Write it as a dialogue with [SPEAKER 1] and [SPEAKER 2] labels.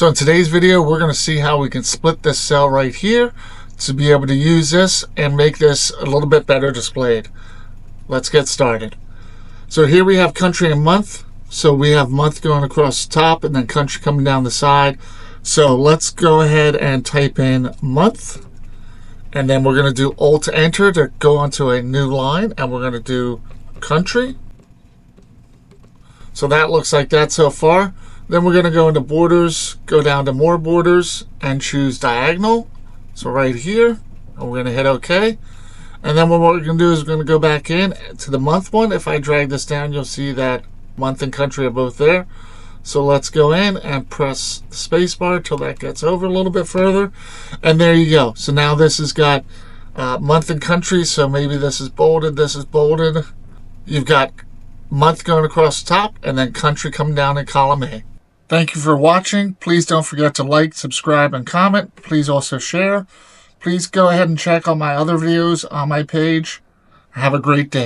[SPEAKER 1] So in today's video, we're going to see how we can split this cell right here to be able to use this and make this a little bit better displayed. Let's get started. So here we have country and month. So we have month going across the top and then country coming down the side. So let's go ahead and type in month. And then we're going to do Alt Enter to go onto a new line. And we're going to do country. So that looks like that so far. Then we're going to go into borders, go down to more borders, and choose diagonal. So right here, and we're going to hit OK. And then what we're going to do is we're going to go back in to the month one. If I drag this down, you'll see that month and country are both there. So let's go in and press the space bar till that gets over a little bit further. And there you go. So now this has got month and country. So maybe this is bolded, this is bolded. You've got month going across the top and then country coming down in column A. Thank you for watching. Please don't forget to like, subscribe, and comment. Please also share. Please go ahead and check out my other videos on my page. Have a great day.